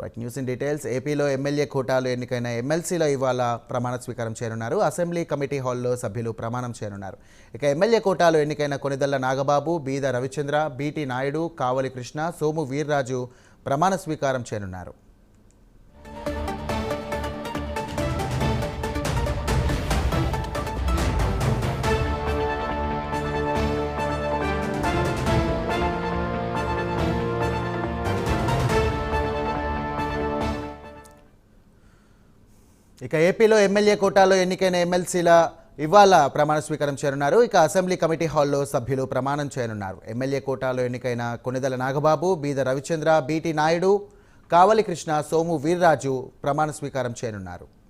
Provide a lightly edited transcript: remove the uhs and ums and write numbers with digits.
Right news in details. ఏపీలో MLA కోటాలో ఎన్నికైన ఎమ్మెల్సీలో ఇవాళ ప్రమాణ స్వీకారం చేయనున్నారు. అసెంబ్లీ కమిటీ హాల్లో సభ్యులు ప్రమాణం చేయనున్నారు. ఇక ఎమ్మెల్యే కోటాలో ఎన్నికైన కొనిదెళ్ల నాగబాబు, బీద రవిచంద్ర, బీటీ నాయుడు, కావలి కృష్ణ, సోము వీర్రాజు ప్రమాణ స్వీకారం చేయనున్నారు. ఇక ఏపీలో ఎమ్మెల్యే కోటాలో ఎన్నికైన ఎమ్మెల్సీల ఇవాళ ప్రమాణ స్వీకారం చేయనున్నారు. ఇక అసెంబ్లీ కమిటీ హాల్లో సభ్యులు ప్రమాణం చేయనున్నారు. ఎమ్మెల్యే కోటాలో ఎన్నికైన కొనిదెల నాగబాబు, బీద రవిచంద్ర, బీటీ నాయుడు, కావలి కృష్ణ, సోము వీర్రాజు ప్రమాణ స్వీకారం చేయనున్నారు.